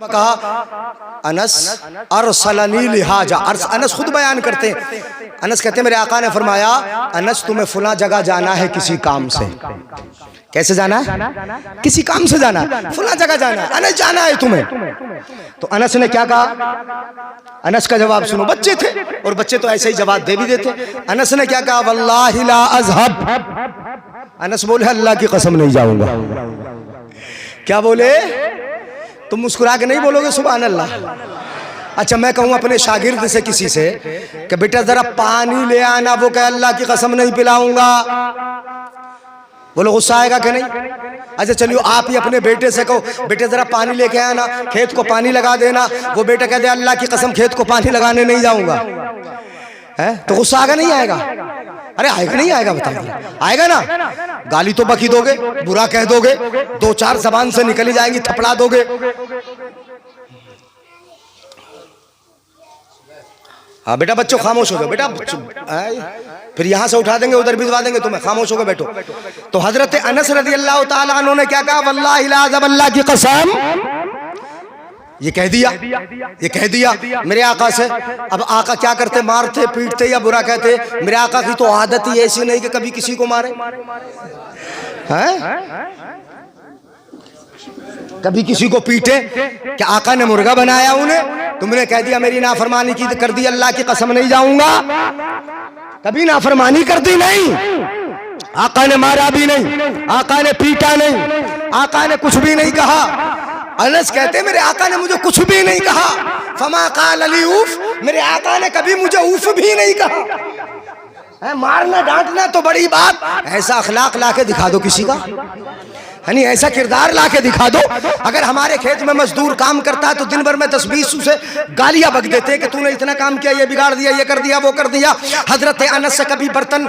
कहा अनस अरसलनी लिहाजा। अनस खुद बयान करते हैं, अनस कहते हैं मेरे आका ने फरमाया अनस तुम्हें फुला जगह जाना है किसी काम से। कैसे जाना है? किसी काम से जाना है, फुला जगह जाना है, अनस जाना है तुम्हें। तो अनस ने क्या कहा? अनस का जवाब सुनो, बच्चे थे और बच्चे तो ऐसे ही जवाब दे भी देते। अनस ने क्या कहा? वल्लाहि ला अज़हब। अनस बोले अल्लाह की कसम नहीं जाऊंगा। क्या बोले? तुम मुस्कुरा के नहीं बोलोगे सुभान अल्लाह? अच्छा मैं कहूँ अपने शागिर्द से किसी से कि बेटा जरा पानी ले आना, वो कहे अल्लाह की कसम नहीं पिलाऊंगा, बोलो गुस्सा आएगा कि नहीं? अच्छा चलिए आप ही अपने बेटे से कहो बेटे जरा पानी लेके आना, खेत को पानी लगा देना, वो बेटा कहते अल्लाह की कसम खेत को पानी लगाने नहीं जाऊंगा, है तो गुस्सा आएगा नहीं आएगा? अरे आएगा नहीं आएगा? बताइए आएगा ना? गाली तो बकी दोगे, बुरा कह दोगे, दो चार जबान से निकली जाएंगी, थपड़ा दोगे। हाँ बेटा बच्चों खामोश हो जाओ बेटा, फिर यहां से उठा देंगे उधर भिजवा देंगे तुम्हें, खामोश हो गए बैठो। तो हजरत अनस रज़ी अल्लाह ताला अन्हु ने क्या कहा? वल्लाहि ला अज़हब, अल्लाह की कसम। ये कह दिया, ये कह दिया मेरे आका से। अब आका क्या करते? मारते पीटते या बुरा कहते? मेरे आका की तो आदत ही ऐसी नहीं कि कभी किसी को मारे, हैं? कभी किसी को पीटे? क्या आका ने मुर्गा बनाया उन्हें? तुमने कह दिया मेरी नाफरमानी की कर दी, अल्लाह की कसम नहीं जाऊंगा। कभी नाफरमानी कर दी नहीं, आका ने मारा भी नहीं, आका ने पीटा नहीं, आका ने कुछ भी नहीं कहा। अनस कहते मेरे आका ने मुझे कुछ भी नहीं कहा। फमा काल अली उफ, मेरे आका ने कभी मुझे उफ भी नहीं कहा। मारना डांटना तो बड़ी बात, ऐसा अखलाक लाके दिखा दो किसी का, यानी ऐसा किरदार लाके दिखा दो। अगर हमारे खेत में मजदूर काम करता है तो दिन भर में 10-20 उसे गालियां बक देते हैं कि तूने इतना काम किया, ये बिगाड़ दिया, ये कर दिया, वो कर दिया। हजरत अनस से कभी बर्तन,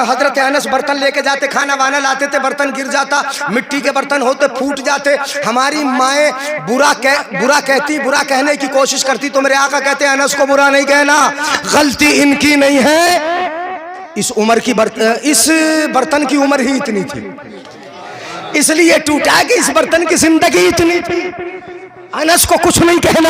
हजरत अनस बर्तन लेके जाते, खाना वाना लाते थे, बर्तन गिर जाता, मिट्टी के बर्तन होते फूट जाते। हमारी माएँ बुरा कहती, बुरा कहने की कोशिश करती, तो मेरे आका कहते हैं अनस को बुरा नहीं कहना, गलती इनकी नहीं है, इस उम्र की इस बर्तन की उम्र ही इतनी थी, इसलिए टूटा कि इस बर्तन की जिंदगी इतनी थी। अनस को कुछ नहीं कहना।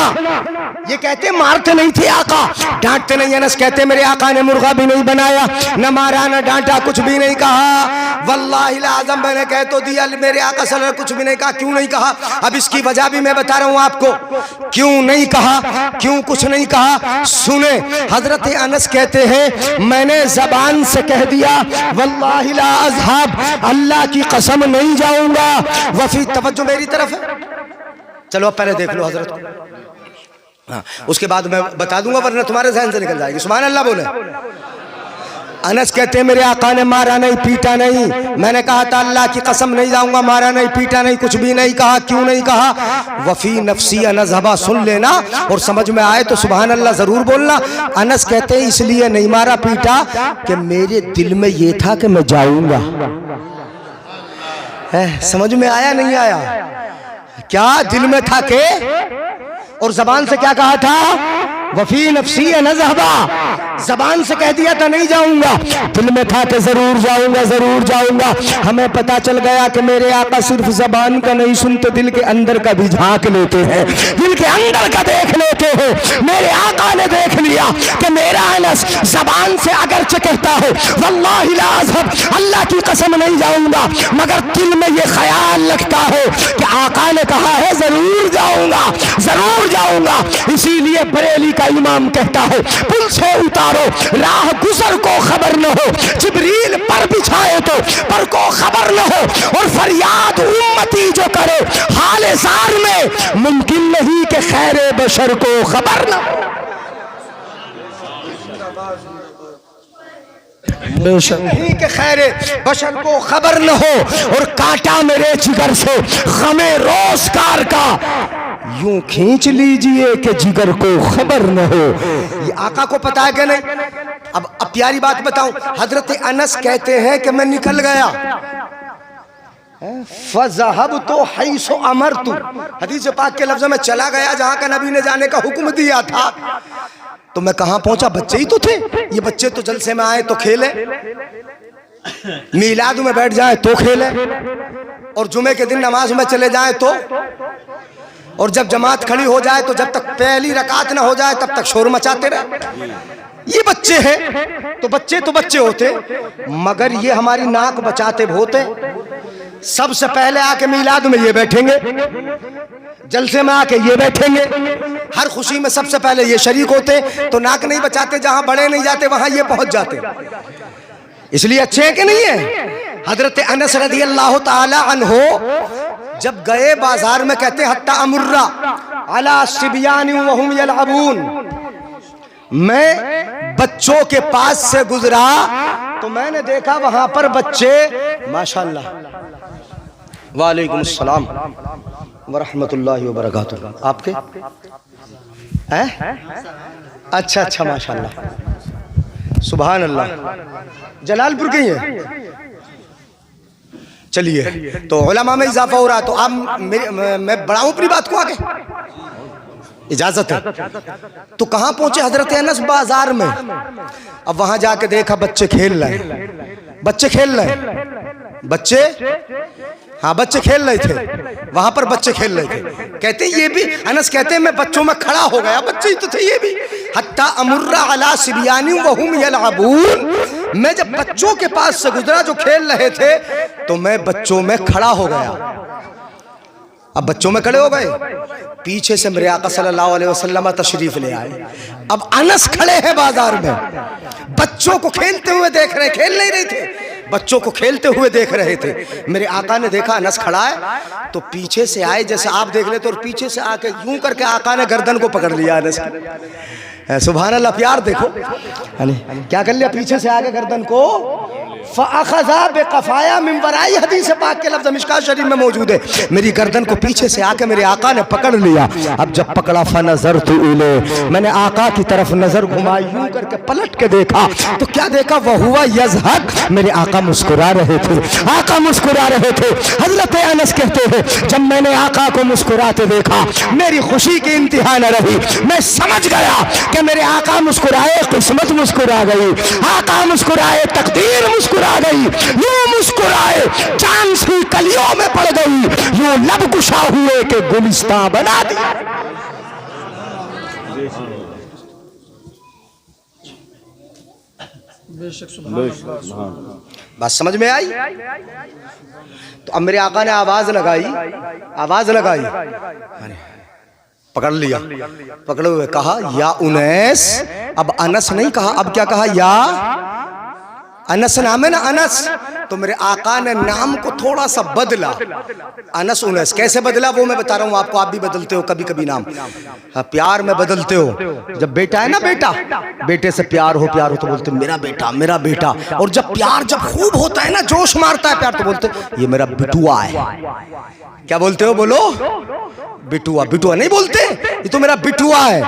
ये कहते मारते नहीं थे आका, डांटते नहीं। अनस कहते मेरे आका ने मुर्गा भी नहीं बनाया, न मारा न डांटा, कुछ भी नहीं कहा। वल्लाहि लाज़म मैंने कह तो दिया, मेरे आका सल्लल्लाहु अलैहि वसल्लम कुछ भी नहीं कहा। क्यों नहीं कहा? अब इसकी वजह भी मैं बता रहा हूँ आपको, क्यों नहीं कहा, क्यों कुछ नहीं कहा। सुने, हजरत अनस कहते हैं मैंने जबान से कह दिया वल्लाहि ला अज़हब, अल्लाह की कसम नहीं जाऊंगा। वफी तवज्जो मेरी तरफ है, चलो अब पहले देख लो हजरत को, हाँ उसके बाद मैं बता दूंगा वरना तुम्हारे ज़हन से निकल जाएगी। सुभान अल्लाह बोले। अनस कहते हैं मेरे आका ने मारा नहीं पीटा नहीं, मैंने कहा था अल्लाह की कसम नहीं जाऊंगा, मारा नहीं पीटा नहीं, कुछ भी नहीं कहा। क्यों नहीं कहा? वफी नफसी अनज़हबा, सुन लेना और समझ में आए तो सुभान अल्लाह जरूर बोलना। अनस कहते हैं इसलिए नहीं मारा पीटा कि मेरे दिल में ये था कि मैं जाऊंगा। समझ में आया नहीं आया? क्या दिल में था के, और जबान से क्या कहा था? वफी नफसी नज़हबा, जबान से कह दिया था नहीं जाऊंगा, दिल में था कि जरूर जाऊंगा, जरूर जाऊंगा। हमें पता चल गया कि मेरे आका सिर्फ जबान का नहीं सुनते, दिल के अंदर का भी झांक लेते हैं, दिल के अंदर का देख लेते हैं। मेरे आका ने देख लिया कि मेरा अनस जबान से अगरचे कहता हो वल्लाहि ला अज़हब, अल्लाह की कसम नहीं जाऊंगा, मगर दिल में ये ख्याल रखता हो कि आका ने कहा है जरूर जाऊंगा, जरूर जाऊंगा। इसीलिए बरेली का इमाम कहता हो पुल से उतारो राह गुजर को खबर न हो, जिब्रील पर बिछाए तो पर को खबर न हो, और फरियाद उम्मती जो करे हाले ज़ार में, मुमकिन नहीं कि खैरे बशर को खबर न हो। नहीं कि खैरे बशर को खबर न हो, और कांटा मेरे जिगर से गमे रोजगार का यूं खींच लीजिए कि जिगर को खबर न हो। ये आका को पता है कि नहीं? अब प्यारी बात बताऊं, हजरत अनस कहते हैं कि मैं निकल गया, फज़हब तो हैसो अमरतु, हदीस पाक के लफ्ज़ों में चला गया जहां का नबी ने जाने का हुक्म दिया था। तो मैं कहां पहुंचा? बच्चे ही तो थे, ये बच्चे तो जलसे में आए तो खेले, मीलाद में बैठ जाए तो खेले, और जुमे के दिन नमाज में चले जाए तो और जब जमात खड़ी हो जाए तो जब तक पहली रकात ना हो जाए तब तक शोर मचाते रहे। ये बच्चे हैं तो बच्चे होते, मगर ये हमारी नाक बचाते होते। सबसे पहले आके मीलाद में ये बैठेंगे, जलसे में आके ये बैठेंगे, हर खुशी में सबसे पहले ये शरीक होते। तो नाक नहीं बचाते, जहां बड़े नहीं जाते वहां ये पहुंच जाते। इसलिए अच्छे हैं कि नहीं है। हजरत अनस रज़ी अल्लाह ताला अन्हो जब गए बाजार में, कहते हत्ता अमुर्रा अला सिबियानी वहुम यलअबून, मैं बच्चों के पास से गुजरा तो मैंने देखा वहां पर बच्चे, माशाअल्लाह, वालेकुम अस्सलाम वरहमतुल्लाहि वबरकातुहू। आपके हैं? अच्छा, माशाअल्लाह, सुभान अल्लाह। जलालपुर के ही हैं? चलिए, तो उलमा में इजाफा हो रहा, तो आप मैं बढ़ाऊं अपनी बात को आगे, इजाजत है? तो कहां पहुंचे हजरत अनस? बाजार में। अब वहां जाके देखा बच्चे खेल रहे, बच्चे खेल रहे थे, वहां पर बच्चे खेल रहे थे। कहते ये भी, अनस कहते मैं बच्चों में खड़ा हो गया, बच्चे ही तो थे ये भी। हत्ता अमुर्रा अला सिबियानी वहुम यलअबून, मैं जब बच्चों के पास से गुजरा जो खेल रहे थे तो मैं बच्चों में खड़ा हो गया। अब बच्चों में खड़े हो गए, पीछे से मेरे आका सल्लल्लाहु अलैहि वसल्लम तशरीफ ले आए। अब अनस खड़े हैं बाजार में, बच्चों को खेलते हुए देख रहे, खेल नहीं रहे थे, बच्चों को खेलते हुए देख रहे थे। मेरे आका ने देखा अनस खड़ा है तो पीछे से आए, जैसे आप देख लेते, और पीछे से आके यूं करके आका ने गर्दन को पकड़ लिया अनस। सुभान अल्लाह, प्यार देखो क्या कर लिया, पीछे से आके गर्दन को फ़अख़ज़ा बिक़फ़ाया मिन वराई, हदीस पाक के लफ्ज़ मिशकात शरीफ में मौजूद है। मेरी गर्दन को पीछे से आके मेरे आका ने पकड़ लिया। अब जब पकड़ा फ़नज़रतु इलैहि, मैंने आका की तरफ नजर घुमाई, यूं करके पलट के देखा तो क्या देखा, वहुवा यज़हक, मेरे आका मुस्कुरा रहे थे, आका मुस्कुरा रहे थे। हजरत अनस कहते हैं जब मैंने आका को मुस्कुराते देखा मेरी खुशी की इंतहा न रही। मैं समझ गया कि मेरे आका मुस्कुराए, किस्मत मुस्कुरा गई, आका मुस्कुराए, तकदीर मुस्कुरा गई, यूं मुस्कुराए चांद सी कलियों में पड़ गई, यूं लब कुशा हुए के गुलिस्तां बना दिया। बात समझ में आई? तो अब मेरे आका ने आवाज लगाई, पकड़ लिया, पकड़े हुए कहा या उनैस। अब अनस नहीं कहा, अब क्या कहा, या अनस नाम है ना, अनस। तो मेरे आका ने नाम को थोड़ा सा बदला, अनस उनैस। कैसे बदला वो मैं बता रहा हूँ आपको, आप भी बदलते हो कभी कभी नाम, प्यार में बदलते हो। जब बेटा है ना, बेटे से प्यार हो तो बोलते मेरा बेटा। और जब प्यार जब खूब होता है ना, जोश मारता है प्यार, तो बोलते ये मेरा बिटुआ है। क्या बोलते हो, बोलो बिटुआ नहीं बोलते, ये तो मेरा बिटुआ है।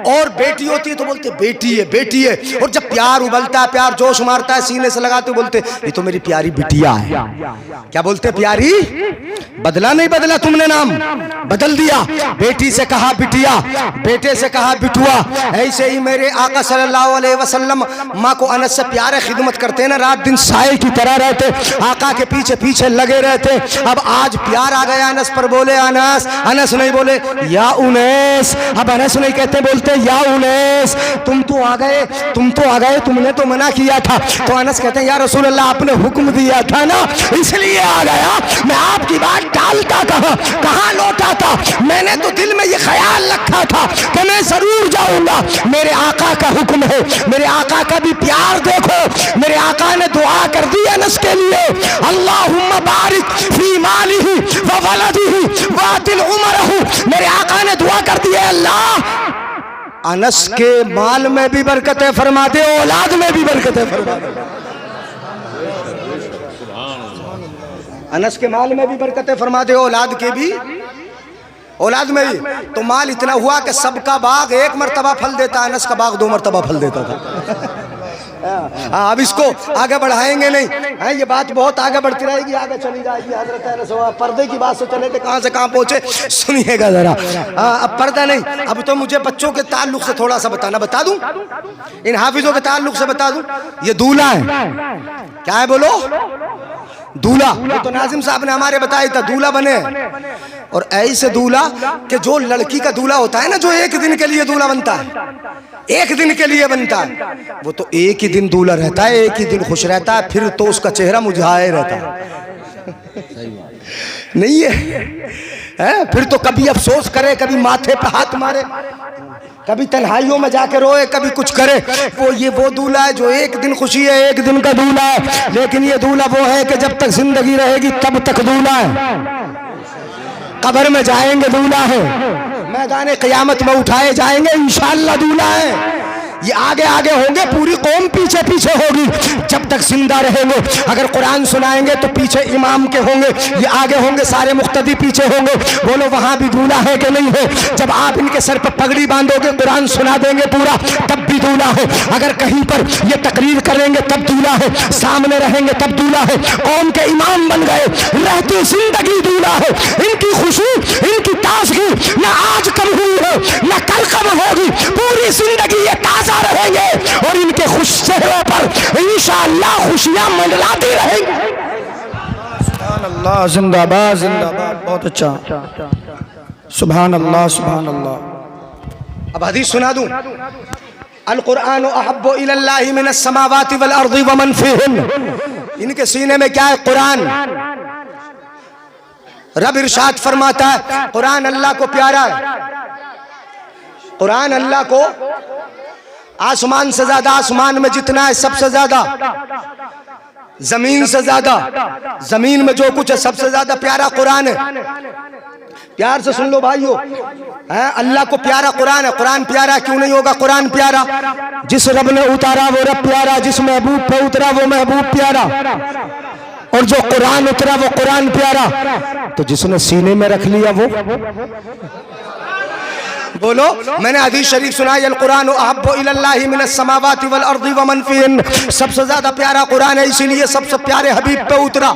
और बेटी होती है तो बोलते बेटी है। और जब प्यार उबलता है, प्यार जोश मारता है, सीने से लगाते बोलते ये तो मेरी प्यारी बिटिया है। क्या बोलते, प्यारी। बदला नहीं बदला, तुमने नाम बदल दिया, बेटी से कहा बिटिया, बेटे से कहा बिटुआ। ऐसे ही मेरे आका सल्लल्लाहु अलैहि वसल्लम माँ को अनस से प्यार खिदमत करते ना, रात दिन साए की तरह रहते, आका के पीछे पीछे लगे रहते। अब आज प्यार आ गया अनस पर, बोले अनस नहीं बोले या उनैस। अब अनस नहीं कहते, बोलते या उनैस। तुम तो आ गए, तुमने तो मना किया था। तो अनस कहते हैं या रसूल अल्लाह, आपने हुक्म दिया था ना, इसलिए आ गया। मैं आपकी बात टालता कहाँ लौटाता। मैंने तो दिल में ये ख्याल रखा था कि मैं जरूर जाऊंगा, मेरे आका का हुक्म है, मेरे आका का भी प्यार देखो। मेरे आका ने दुआ कर दी अनस के लिए, अल्लाहुम्मा बारिक फी मालिही व वलदिही व अतिल उमरहु। मेरे आका ने दुआ कर दी है, अल्लाह अनस के माल में भी बरकतें फरमा दे, औलाद में भी बरकतें फरमा दे। अनस के माल में भी बरकतें फरमा दे, औलाद में भी। तो माल इतना हुआ कि सबका बाग एक मर्तबा फल देता, अनस का बाग 2 मर्तबा फल देता था। अब इसको आगे बढ़ाएंगे नहीं, ये बात बहुत आगे बढ़ती रहेगी, आगे चली जाएगी। हजरत अनस पर्दे की बात से चले थे, कहाँ से कहाँ पहुंचे, सुनिएगा जरा। अब पर्दा नहीं, अब तो मुझे बच्चों के ताल्लुक से थोड़ा सा बता दूं, इन हाफिजों के ताल्लुक से बता दूं। ये दूल्हा है, क्या है बोलो, दूल्हा, वो तो नाजिम साहब ने हमारे बताया था, दूल्हा बने। और ऐसे दूल्हा कि जो लड़की का दूल्हा होता है ना, जो एक दिन के लिए दूल्हा बनता है, एक दिन के लिए बनता है, वो तो एक ही दिन दूल्हा रहता है, एक ही दिन खुश रहता है, फिर तो उसका चेहरा मुरझाए रहता है। नहीं है? फिर तो कभी अफसोस करे, कभी माथे पे हाथ मारे, कभी तन्हाइयों में जाके रोए, कभी कुछ करे। वो दूल्हा है जो एक दिन खुशी है, एक दिन का दूल्हा है। लेकिन ये दूल्हा वो है कि जब तक जिंदगी रहेगी तब तक दूल्हा है, कब्र में जाएंगे दूल्हा है, मैदान क़यामत में उठाए जाएंगे इंशाअल्लाह दूल्हा है। ये आगे आगे होंगे, पूरी कौम पीछे पीछे होगी जब तक जिंदा रहेंगे। अगर कुरान सुनाएंगे तो पीछे इमाम के होंगे, ये आगे होंगे, सारे मुक्तदी पीछे होंगे। बोलो वहां भी दूल्हा है कि नहीं है? जब आप इनके सर पर पगड़ी बांधोगे, कुरान सुना देंगे पूरा, तब भी दूल्हा है। अगर कहीं पर ये तकरीर करेंगे तब दूल्हा है, सामने रहेंगे तब दूल्हा है। कौम के इमाम बन गए, रहती जिंदगी दूल्हा है। इनकी खुशी, इनकी ताजगी न आज कब हुई है न कल कब होगी, पूरी जिंदगी ये ताजा रहेंगे और इनके खुश चेहरों पर इंशाअल्लाह खुशियां मंडलाती रहेंगी। सुभान अल्लाह, जिंदाबाद जिंदाबाद, बहुत अच्छा, सुभान अल्लाह सुभान अल्लाह। अब हदीस सुना दूं, अल कुरान अहब्बु इलल्लाहि मिनस समावाति वल अर्दि व मन फीहिन। इनके सीने में क्या है? कुरान। रब इरशाद फरमाता है कुरान अल्लाह को प्यारा है, कुरान अल्लाह को आसमान से ज्यादा, आसमान में जितना है सबसे ज्यादा, जमीन से ज्यादा, जमीन में जो कुछ है सबसे ज्यादा प्यारा कुरान है। प्यार से सुन लो भाइयों, अल्लाह को प्यारा कुरान है। कुरान प्यारा क्यों नहीं होगा? कुरान प्यारा, जिस रब ने उतारा वो रब प्यारा, जिस महबूब पे उतरा वो महबूब प्यारा, और जो कुरान उतरा वो कुरान प्यारा। तो जिसने सीने में रख लिया वो, बोलो, मैंने हदीस शरीफ सुनाई, अल कुरान अहब्बु इलल्लाहि मिनस समावाति वल अर्दि व मन फीहिन। सबसे ज्यादा प्यारा कुरान है, इसीलिए सबसे प्यारे हबीब पे उतरा,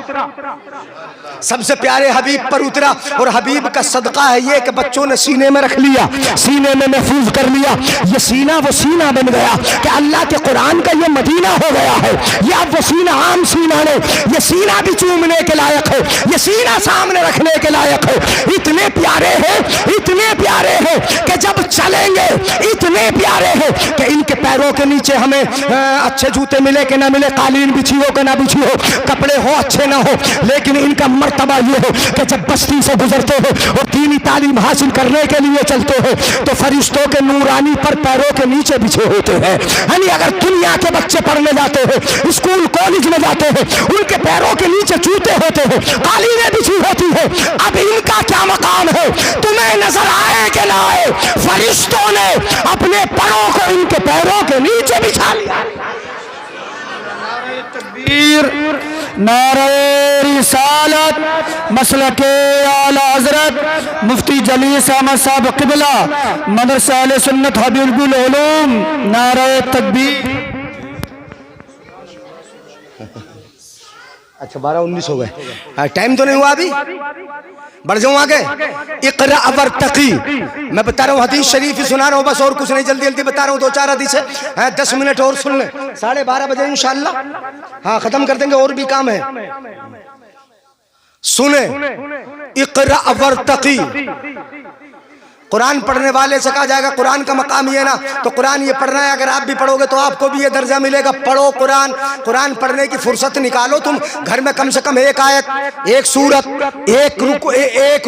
सबसे प्यारे हबीब पर उतरा। और हबीब का सदका है ये कि बच्चों ने सीने में रख लिया, सीने में महफूज कर लिया। ये सीना वो सीना बन गया कि अल्लाह के कुरान का ये मदीना हो गया है। ये अब वो सीना आम सीना नहीं, ये सीना भी चूमने के लायक है, ये सीना सामने रखने के लायक है। इतने प्यारे हैं, इतने प्यारे हैं कि जब चलेंगे इतने प्यारे हैं कि इनके पैरों के नीचे हमें अच्छे जूते मिले कि ना मिले, कालीन बिछी हो कि ना बिछी हो, कपड़े हो अच्छे ना हो, लेकिन इनका मर्तबा ये हो कि जब बस्ती से गुजरते हो और दीनी तालीम हासिल करने के लिए चलते हो तो फरिश्तों के नूरानी पर पैरों के नीचे बिछे होते हैं। यानी अगर दुनिया के बच्चे पढ़ने जाते हैं, स्कूल कॉलेज में जाते हैं, उनके पैरों के नीचे जूते होते हैं, कालीनें बिछी होती है। अब इनका क्या मकाम है? तुम्हें नजर आए कि ना आए, फरिश्तों ने अपने परों को इनके पैरों के नीचे बिछा लिया। नारे रिसालत, मसलके आला हजरत मुफ्ती जलीस अहमद साहब क़िबला, मदरसा अहले सुन्नत हबीबुल उलूम, नारे तकबीर। अच्छा 12-19 हो गए, टाइम तो नहीं हुआ अभी, बढ़ जाऊं आगे। इक़रा वर्तक़ी, मैं बता रहा हूँ हदीस शरीफ ही सुना रहा हूँ बस, और कुछ नहीं, जल्दी जल्दी बता रहा हूँ। 2-4 हदीस है, 10 मिनट और सुन लें, 12:30 बजे इंशाअल्लाह हाँ खत्म कर देंगे, और भी काम है। सुने, इक़रा वर्तक़ी, कुरान पढ़ने वाले से कहा जाएगा, कुरान का मकाम ये ना, तो कुरान ये पढ़ना है, अगर आप भी पढ़ोगे तो आपको भी ये दर्जा मिलेगा। पढ़ो कुरान, कुरान पढ़ने की फुर्सत निकालो तुम, घर में कम से कम एक आयत, एक सूरत, एक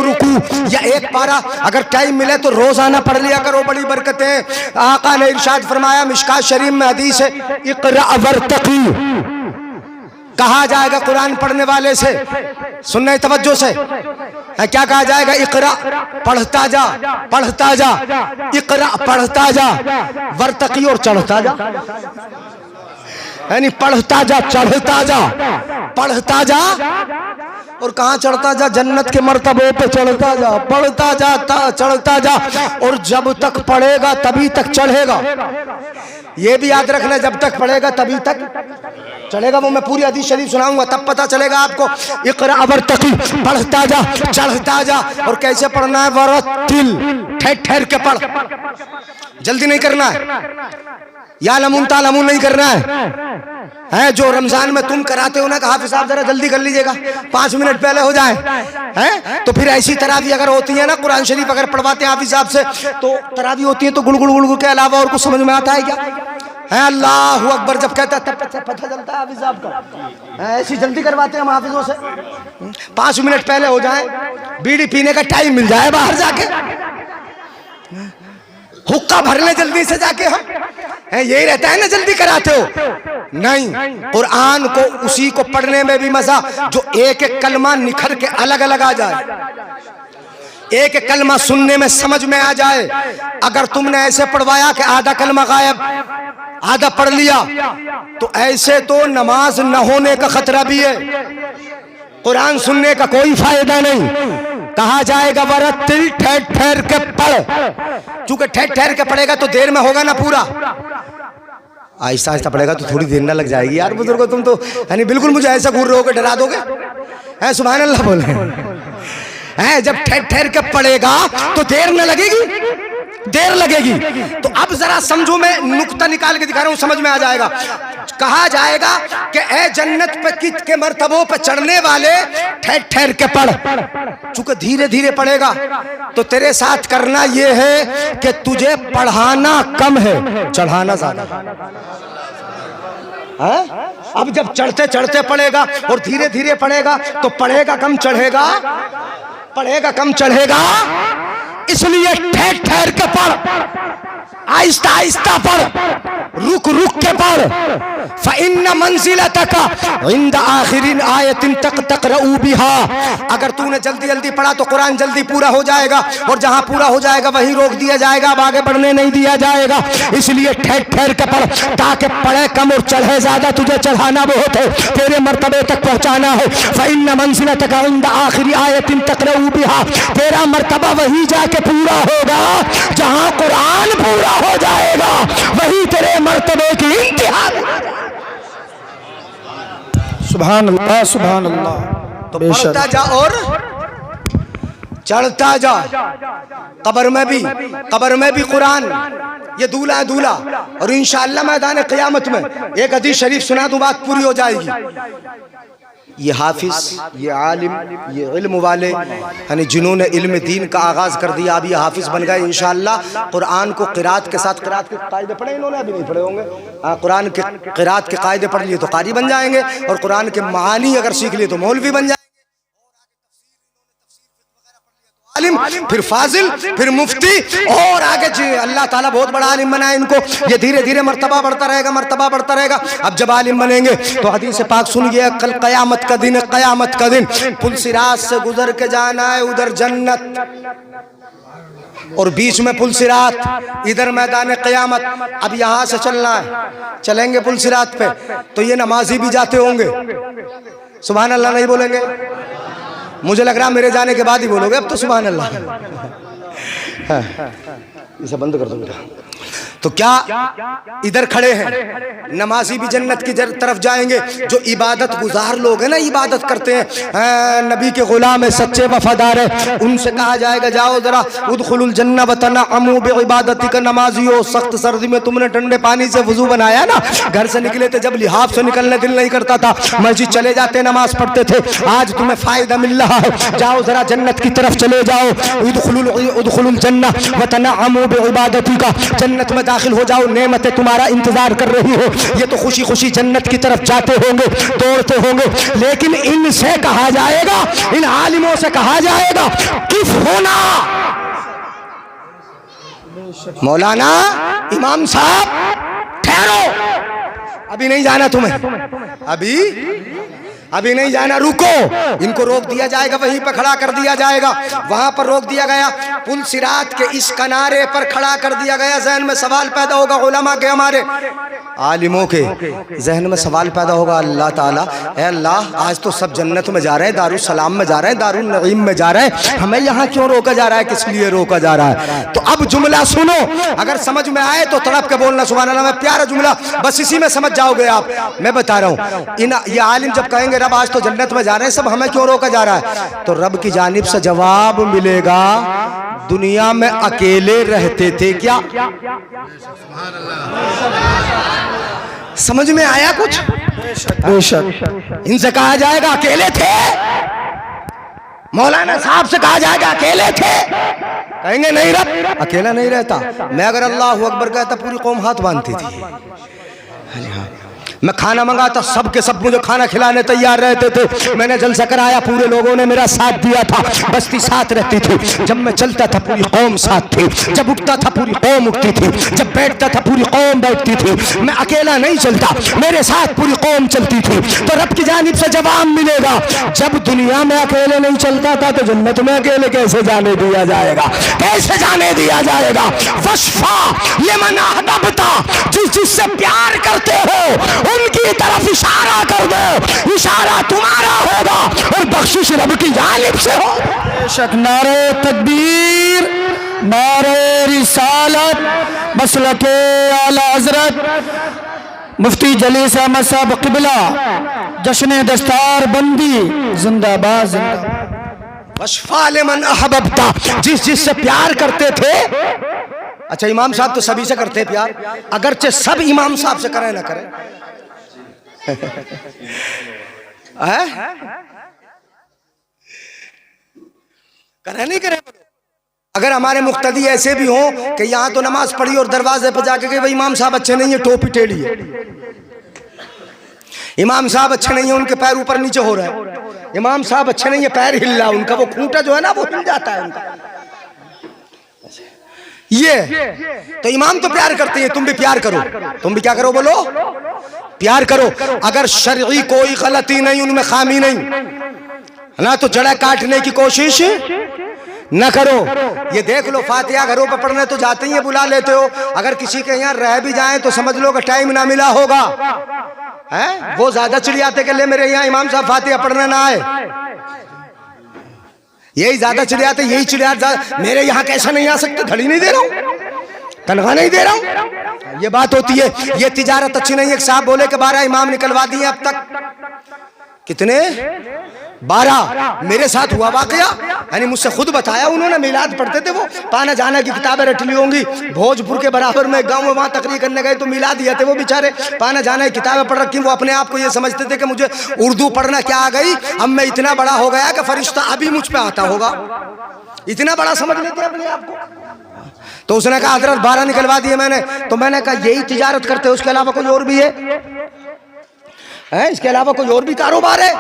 रुकू या एक पारा अगर टाइम मिले तो रोजाना पढ़ लिया करो, बड़ी बरकतें। आका ने इरशाद फरमाया, मिशकात शरीफ में हदीस है, इक़रा वर्तक़ी कहा जाएगा कुरान पढ़ने वाले से, सुनने तवज्जो से, क्या कहा जाएगा? इक़रा, पढ़ता जा, पढ़ता जा, इक़रा पढ़ता जा, वर्तक़ी और चढ़ता जा, यानी पढ़ता जा, चढ़ता जा, पढ़ता जा और कहाँ चढ़ता जा? जन्नत के मर्तबों पे चढ़ता जा, पढ़ता जा, चढ़ता जा, और जब तक पढ़ेगा तभी तक चढ़ेगा। ये भी याद रखना, जब तक पढ़ेगा तभी तक चढ़ेगा। वो मैं पूरी हदीस शरीफ सुनाऊंगा तब पता चलेगा आपको। इक़रा वर्तक़ी, पढ़ता जा, चढ़ता जा, और कैसे पढ़ना है? वरतिल, ठहर ठहर के पढ़, जल्दी नहीं करना है। या लमुन तालमुन नहीं करना है जो रमजान में तुम कराते हो ना, कहा हाफिज साहब जरा जल्दी कर लीजिएगा, 5 मिनट पहले हो जाए हैं। तो फिर ऐसी तरावी अगर होती है ना, कुरान शरीफ अगर पढ़वाते हैं हाफिज साहब से, तो तरावी होती है तो गुड़गुड़ गुड़गुड़ के अलावा और कुछ समझ में आता है क्या? है अल्लाह अकबर जब कहता है तब पता चलता है हाफिज साहब का। ऐसी जल्दी करवाते हैं हम हाफिजों से, 5 मिनट पहले हो जाए, बीड़ी पीने का टाइम मिल जाए बाहर जाके, हुक्का भर ले जल्दी से जाके हम, यही रहता है ना, जल्दी कराते हो नहीं। कुरान को उसी को पढ़ने में भी मजा जो एक एक कलमा निखर के अलग अलग आ जाए, एक एक कलमा सुनने में समझ में आ जाए। अगर तुमने ऐसे पढ़वाया कि आधा कलमा गायब, आधा पढ़ लिया, तो ऐसे तो नमाज न होने का खतरा भी है, कुरान सुनने का कोई फायदा नहीं। कहा जाएगा वरत्तिल, ठहर ठहर के पढ़, चूंकि ठहर ठहर के पढ़ेगा तो देर में होगा ना पूरा, आहिस्ता आहिस्ता पड़ेगा तो थोड़ी देर ना लग जाएगी। यार बुजुर्गो तुम तो यानी बिल्कुल मुझे ऐसा घूर रहे हो, डरा दोगे है, सुभान अल्लाह बोले हैं। जब ठहर ठहर के पड़ेगा तो देर न लगेगी, देर लगेगी। तो अब जरा समझो, मैं नुक्ता निकाल के दिखा रहा हूं, समझ में आ जाएगा। कहा जाएगा कि ए जन्नत पे कित के मर्तबों पे चढ़ने वाले, ठहर ठहर के पढ़, चूंकि धीरे धीरे पढ़ेगा तो तेरे साथ करना यह है कि तुझे पढ़ाना कम है, चढ़ाना ज्यादा है। अब जब चढ़ते चढ़ते पढ़ेगा और धीरे धीरे पढ़ेगा तो पढ़ेगा कम चढ़ेगा, पढ़ेगा कम चढ़ेगा। इसलिए ठहर ठहर के पढ़, आहिस्ता आहिस्ता पढ़, रुक रुक के पढ़। फ़इन्न मंज़िलतक इंद आखिरिन आयतिन तक़रऊ बिहा। अगर तूने जल्दी जल्दी पढ़ा तो कुरान जल्दी पूरा हो जाएगा, और जहां पूरा हो जाएगा वहीं रोक दिया जाएगा, अब आगे बढ़ने नहीं दिया जाएगा। इसलिए ठहर ठहर के पढ़, ताकि पढ़े कम और चढ़े ज्यादा। तुझे चढ़ाना बहुत है, तेरे मर्तबे तक पहुंचाना है। फ़इन्न मंज़िलतक इंद आखिरी आयतिन तक़रऊ बिहा। तेरा मर्तबा वहीं जाके पूरा होगा जहां कुरान पूरा हो जाएगा, वही तेरे मर्तबे की इंतहा। सुभान अल्लाह, सुभान अल्लाह। तो पढ़ता जा और चढ़ता जा। कब्र में भी कुरान ये दूल्हा है, दूल्हा। और इंशाअल्लाह मैदान क़यामत में एक हदीस शरीफ सुना दूं, बात पूरी हो जाएगी। ये हाफिज, ये आलिम, ये इल्म वाले यानी जिन्होंने इल्म दीन का आगाज़ कर दिया, अब ये हाफिज बन गए इंशाअल्लाह। कुरान को क़िरात के साथ, क़िरात के कायदे पढ़े इन्होंने, अभी नहीं पढ़े होंगे। कुरान के क़िरात के कायदे पढ़ लिए तो कारी बन जाएंगे, और कुरान के मानी अगर सीख लिए तो मौलवी बन जाएंगे, आलिम, फिर फाजिल, फिर मुफ्ती, और आगे अल्लाह ताला बहुत बड़ा आलिम बनाए इनको। ये धीरे धीरे मर्तबा बढ़ता रहेगा, मर्तबा बढ़ता रहेगा। अब जब आलिम बनेंगे तो हदीस पाक सुनिए, कल क़यामत का दिन, क़यामत का दिन पुल सिरात से गुजर के जाना है, उधर जन्नत, और बीच में पुल सिरात, इधर मैदान क़यामत। अब यहाँ से चलना है, चलेंगे पुल सिरात पे तो ये नमाजी भी जाते होंगे, सुभान अल्लाह नहीं बोलेंगे? मुझे लग रहा मेरे जाने के बाद ही बोलोगे अब तो सुभान अल्लाह। इसे बंद कर दो बेटा। तो क्या इधर खड़े हैं, नमाजी भी जन्नत की तरफ जाएंगे। जो इबादत गुजार लोग हैं ना, इबादत करते हैं, नबी के गुलाम है, सच्चे वफादार है, उनसे कहा जाएगा जाओ जरा उदखुलुल जन्नह वतनअमू बिइबादतिका। नमाजियों, सख्त सर्दी में तुमने ठंडे पानी से वुजू बनाया ना, घर से निकले थे जब लिहाफ से निकलने दिल नहीं करता था, मस्जिद चले जाते नमाज पढ़ते थे, आज तुम्हें फायदा मिल रहा है, जाओ जरा जन्नत की तरफ चले जाओ। उदखुलुल जन्नह वतनअमू बिइबादतिका, जन्नत में दाखिल हो जाओ, नेमतें तुम्हारा इंतजार कर रही हो। ये तो खुशी खुशी जन्नत की तरफ जाते होंगे, दौड़ते होंगे, लेकिन इनसे कहा जाएगा, इन आलिमों से कहा जाएगा किफ होना। मौलाना, इमाम साहब ठहरो, अभी नहीं जाना तुम्हें, अभी नहीं जाना, रुको। इनको रोक दिया जाएगा, वहीं पर खड़ा कर दिया जाएगा, वहां पर रोक दिया गया, पुल सिरात के इस किनारे पर खड़ा कर दिया गया। जहन में सवाल पैदा होगा, उलमा के, हमारे आलिमों के जहन में सवाल पैदा होगा, अल्लाह ताला, ए अल्लाह, आज तो सब जन्नत में जा रहे हैं, दारुल सलाम में जा रहे हैं, दारुल नईम में जा रहे हैं, हमें यहाँ क्यों रोका जा रहा है, किस लिए रोका जा रहा है? तो अब जुमला सुनो, अगर समझ में आए तो तड़प के बोलना सुभान अल्लाह। मैं प्यारा जुमला, बस इसी में समझ जाओगे आप। मैं बता रहा हूँ, ये आलिम जब कहेंगे रब आज तो जन्नत में जा रहे हैं सब, हमें क्यों रोका जा रहा है, तो रब की जानिब से जवाब मिलेगा दुनिया में अकेले रहते थे क्या? समझ में आया कुछ? बेशक। इनसे कहा जाएगा अकेले थे, मौलाना साहब से कहा जाएगा अकेले थे, कहेंगे नहीं रब अकेला नहीं रहता। मैं अगर अल्लाह अकबर कहता पूरी कौम हाथ बांधती थी। हाँ, मैं खाना मंगाता, सब के सब मुझे खाना खिलाने तैयार रहते थे। मैंने जलसा कराया, पूरे लोगों ने मेरा साथ दिया था, बस्ती साथ रहती थी। जब मैं चलता था पूरी कौम साथ थी, जब उठता था पूरी कौम उठती थी, जब बैठता था पूरी कौम बैठती थी। मैं अकेला नहीं चलता, मेरे साथ पूरी कौम चलती थी। तो रब की जानिब से जवाब मिलेगा, जब दुनिया में अकेले नहीं चलता था तो जन्नत में अकेले कैसे जाने दिया जाएगा? कैसे जाने दिया जाएगा? वशफा लिमन अहबब्ता, जिससे प्यार करते हो उनकी तरफ इशारा कर दो, इशारा तुम्हारा होगा और बख्शिश रब की जानिब से हो। बेशक। नारे तकबीर, नारे रिसालत, मसलके आला हजरत मुफ्ती जलीस अहमद साहब क़िबला, जश्न दस्तार बंदी जिंदाबाद जिंदाबाद। वशफा लिमन अहबब्ता, जिससे प्यार करते थे। अच्छा, इमाम साहब तो सभी से करते प्यार, अगरचे सब इमाम साहब से करें ना करें। करें नहीं करें? अगर हमारे मुक्तदी ऐसे भी हों कि यहाँ तो नमाज पढ़ी और दरवाजे पर जाके गए, भाई इमाम साहब अच्छे नहीं है, टोपी टेढ़ी है, इमाम साहब अच्छे नहीं है, उनके पैर ऊपर नीचे हो रहे हैं, इमाम साहब अच्छे नहीं है, पैर हिल रहा उनका, वो खूंटा जो है ना वो हिल जाता है उनका। ये तो इमाम तो प्यार करते हैं, तुम भी प्यार करो। तुम भी क्या करो? बोलो प्यार करो। अगर शरई कोई गलती नहीं, उनमें खामी नहीं ना, तो जड़ा काटने की कोशिश न करो। ये देख लो, फातिहा घरों पर पढ़ने तो जाते ही बुला लेते हो, अगर किसी के यहाँ रह भी जाए तो समझ लो कि टाइम ना मिला होगा, है वो ज्यादा चिड़ियाते के लिए मेरे यहाँ इमाम साहब फातिहा पढ़ने ना आए, यही ज्यादा चिड़ियाते, यही चिड़िया मेरे यहाँ कैसा नहीं आ सकते? घड़ी नहीं दे रहा हूँ, तनख्वाह नहीं दे रहा हूँ, ये बात होती है। ये तिजारत अच्छी नहीं है। एक साहब बोले कि 12 इमाम निकलवा दिए अब तक। कितने? 12। मेरे साथ हुआ वाकया, यानी मुझसे खुद बताया उन्होंने। मिलाद पढ़ते थे वो, पाना जाना की किताबें रट ली होंगी। भोजपुर के बराबर में गांव में वहां तकरीर करने गए तो मिलाद दिए थे वो बेचारे, पाना जाना की किताबें पढ़ रखी। वो अपने आप को ये समझते थे कि मुझे उर्दू पढ़ना क्या आ गई, अब मैं इतना बड़ा हो गया कि फरिश्ता अभी मुझ पे आता होगा, इतना बड़ा समझ लेते अपने आप को। तो उसने कहा हजरत 12 निकलवा दिए मैंने। तो मैंने कहा यही तिजारत करते हो, उसके अलावा कोई और भी है? इसके अलावा कोई और भी कारोबार है?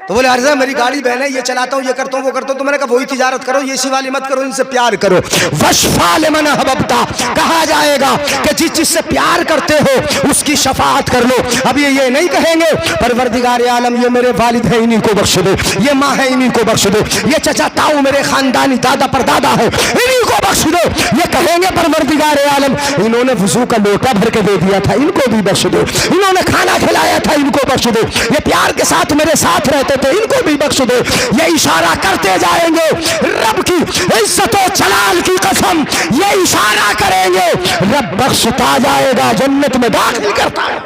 तो बोले अर्जा मेरी गाड़ी बहन है, ये चलाता हूँ, ये करता हूँ, वो करता हूँ। तो मैंने कहा वही तिजारत करो, ये सी वाली मत करो, इनसे प्यार करो। वशफा लिमन अहबब्ता, कहा जाएगा कि जिससे प्यार करते हो उसकी शफाअत कर लो। अब ये नहीं कहेंगे परवरदिगार आलम ये मेरे वालिद है इन्हीं को बख्श दे, ये माँ है इन्हीं को बख्श दे, ये चचा ताऊ मेरे खानदानी दादा परदादा है इन्हीं को बख्श दो। ये कहेंगे परवरदिगार आलम इन्होंने वुजू का लोटा भर के दे दिया था, इनको भी बख्श दो, इन्होंने खाना खिलाया था, इनको बख्श दो, ये प्यार के साथ मेरे साथ रहते तो इनको भी बख्श दो। ये इशारा करते जाएंगे, रब की इज्जत और जलाल की कसम, ये इशारा करेंगे, रब बख्शता जाएगा, जन्नत में दाखिल करता है।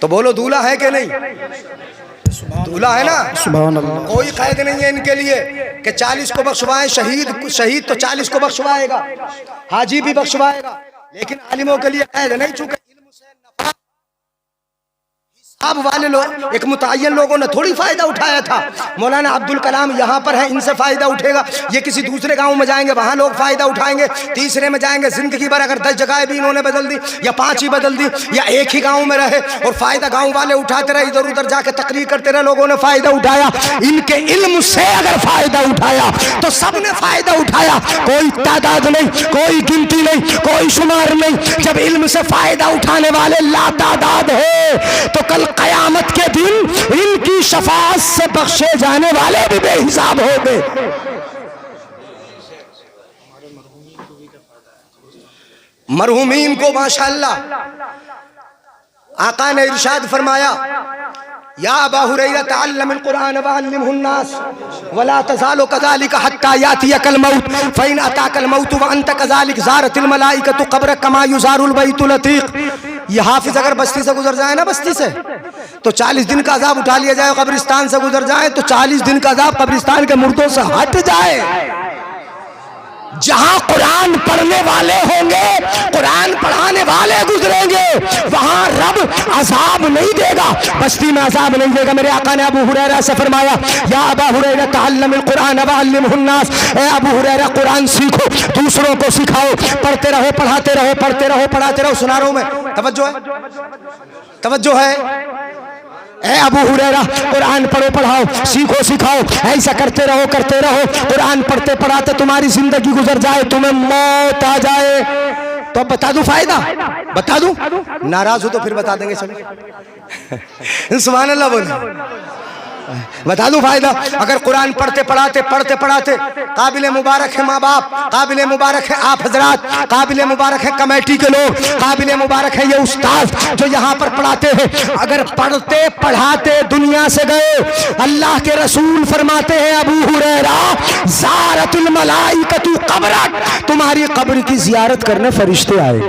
तो बोलो दूल्हा है कि नहीं? दूल्हा है ना? सुभान अल्लाह। कोई कैद नहीं है इनके लिए कि 40 को बख्शवाएं। शहीद तो 40 को बख्शवाएगा, हाजी भी बख्शवाएगा, लेकिन आलिमों के लिए कैद नहीं। चूंकि अब वाले लोग एक मुतय्यन लोगों ने थोड़ी फायदा उठाया था। मौलाना अब्दुल कलाम यहाँ पर है, इनसे फायदा उठेगा। ये किसी दूसरे गांव में जाएंगे, वहां लोग फायदा उठाएंगे। तीसरे में जाएंगे, जिंदगी भर अगर 10 जगह भी इन्होंने बदल दी या 5 ही बदल दी या एक ही गांव में रहे और फायदा गांव वाले उठाते रहे, इधर उधर जाके तकरीर करते रहे, लोगों ने फायदा उठाया। इनके इल्म से अगर फायदा उठाया तो सबने फायदा उठाया, कोई तादाद नहीं, कोई गिनती नहीं, कोई शुमार नहीं। जब इल्म से फायदा उठाने वाले लातादाद है तो कल कयामत के दिन इनकी शफाअत से बख्शे जाने वाले भी बेहिसाब होंगे। मरहूमीन को माशाअल्लाह आका ने इरशाद फरमाया, या अबा हुरैरा तअल्लमिल कुरान वअल्लिमहुन नास वला तज़ालु कज़ालिका हत्ता यातियकल मौत फ़इन अताकल मौत व अंत कज़ालिक ज़ारतिल मलाइकतु क़ब्रक कमा युज़ारुल बैतुल अतीक। ये हाफिज अगर बस्ती से गुजर जाए ना, बस्ती से, तो 40 दिन का अजाब उठा लिया जाए, कब्रिस्तान से गुजर जाए तो 40 दिन का अजाब कब्रिस्तान के मुर्दों से हट जाए। जहां कुरान पढ़ने वाले होंगे, कुरान पढ़ाने वाले गुजरेंगे, वहां रब अजाब नहीं देगा, बस्ती में अजाब नहीं देगा। मेरे आका ने अबू हुरैरा से फरमाया, या अबा हुरैरा तअल्लमिल कुरान वअल्लिमहुन नास, ए अबू हुरैरा कुरान सीखो, दूसरों को सिखाओ, पढ़ते रहो, पढ़ाते रहो, पढ़ते रहो, पढ़ाते रहो। सुना रहा हूं मैं, तवज्जो है, तवज्जो है। ए अबू हुरैरा कुरान पढ़ो, पढ़ाओ, सीखो, सिखाओ, ऐसा करते रहो, करते रहो। कुरान पढ़ते पढ़ाते तुम्हारी जिंदगी गुजर जाए, तुम्हें मौत आ जाए तो अब बता दूं फायदा, बता दूं? नाराज हो तो फिर बता देंगे सब। सुभान अल्लाह बोले, बता दूं फायदा। अगर कुरान पढ़ते पढ़ाते काबिल मुबारक है माँ बाप, काबिल मुबारक है आप हजरात, काबिल मुबारक है कमेटी के लोग, काबिल मुबारक है ये उस्ताद जो यहाँ पर पढ़ाते हैं। अगर पढ़ते पढ़ाते दुनिया से गए, अल्लाह के रसूल फरमाते हैं अबू हुरैरा, ज़ारतुल मलाइकतु कब्रक, तुम्हारी कब्र की जियारत करने फरिश्ते आए।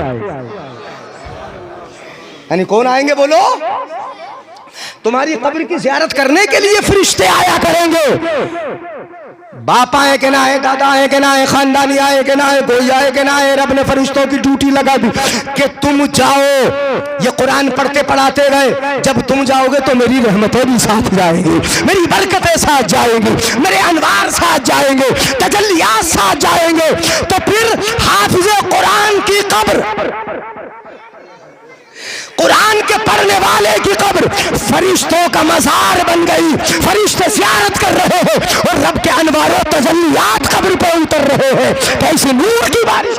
यानी कौन आएंगे बोलो? तुम्हारी कब्र की जियारत करने के लिए फरिश्ते आया करेंगे। बाप आए कि ना आए, दादा आए कि ना आए, खानदानी आए कि ना आए, कोई आए कि ना आए, रब ने फरिश्तों की ड्यूटी लगा दी कि तुम जाओ। ये कुरान पढ़ते पढ़ाते गए, जब तुम जाओगे तो मेरी रहमतें भी साथ जाएंगी, मेरी बरकतें साथ जाएंगी, मेरे अनवार साथ जाएंगे, तजल्लियात साथ जाएंगे। तो फिर हाफिज़े कुरान की कब्र, कुरान के पढ़ने वाले की कब्र फरिश्तों का मज़ार बन गई। फरिश्ते ज़ियारत कर रहे हैं और रब के अनवार और तजल्लियात कब्र पे उतर रहे हैं। कैसी नूर की बारिश।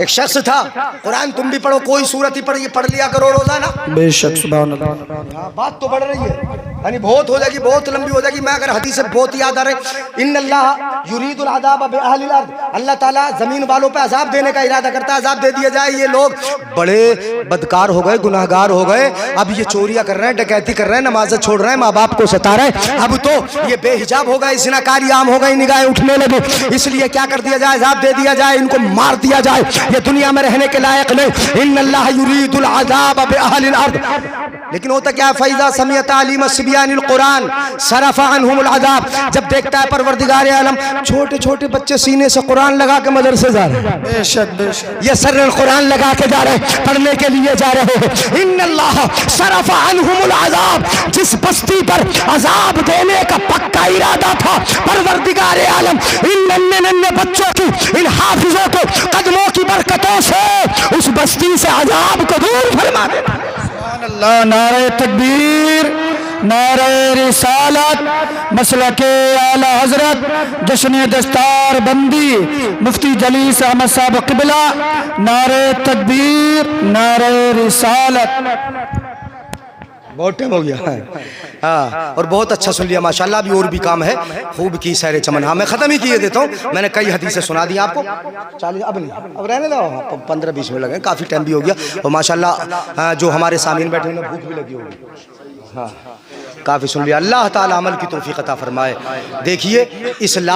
एक शख्स था, कुरान तुम भी पढ़ो, कोई सूरत ही पढ़ लिया करो रोजाना। बेशक, सुभान अल्लाह। बात तो बढ़ रही है, यानी बहुत हो जाएगी, बहुत लंबी हो जाएगी। मैं अगर हदीस से बहुत याद आ रहे, इन्नल्लाह युरीदुल अज़ाब बिअहलिल अर्द, अल्लाह ताला जमीन वालों पे अजाब देने का इरादा करता है, अजाब दे दिया जाए। ये लोग बड़े बदकार हो गए, गुनाहगार हो गए, अब ये चोरियां कर रहे हैं, डकैती कर रहे हैं, नमाज़ें छोड़ रहे हैं, माँ बाप को सता रहे हैं, अब तो ये बेहिजाब हो गए, ज़िनाकारी आम हो गई, निगाहें उठने लगी, इसलिए क्या कर दिया जाए, अजाब दे दिया जाए, इनको मार दिया जाए, ये दुनिया में रहने के लायक नहीं। इन्नल्लाह युरीदुल अज़ाब बिअहलिल अर्द। लेकिन होता क्या, फैज़ा समिअ तालीम सिबियानिल कुरान सरफ़ अन्हुमुल अज़ाब, जब देखता है परवरदिगार आलम छोटे छोटे बच्चे सीने से कुरान लगा के मदरसे जा रहे हैं, बेशक ये सर कुरान लगा के जा रहे हैं, पढ़ने के लिए जा रहे हैं। इन्नल्लाह सरफ़ अन्हुमुल अज़ाब, जिस बस्ती पर अजाब देने का पक्का इरादा था परवरदिगार आलम इन नन्हे नन्हे बच्चों की, इन हाफिजों को कदमों की बरकतों से उस बस्ती से अजाब को दूर फरमा देना। अल्लाह, नारे तकबीर, नारे रिसालत, मसलके आला हजरत, जश्न दस्तार बंदी मुफ्ती जलीस अहमद साहब क़िबला, नारे तकबीर, नारे रिसालत। बहुत टाइम हो गया है, हाँ, और बहुत अच्छा सुन लिया माशाल्लाह। अभी और भी काम है, खूब की सैर चमन। हाँ, मैं ख़त्म ही किए देता हूँ, मैंने कई हदीसें सुना दी आपको। 40 अब नहीं, अब रहने दो, 15-20 मिनट लगे, काफ़ी टाइम भी हो गया। और माशाल्लाह जो हमारे सामीन बैठे उन्हें भूख भी लगी होगी। हाँ, काफ़ी सुन लिया। अल्लाह ताला अमल की तौफीक अता फरमाए। देखिए इस्लाम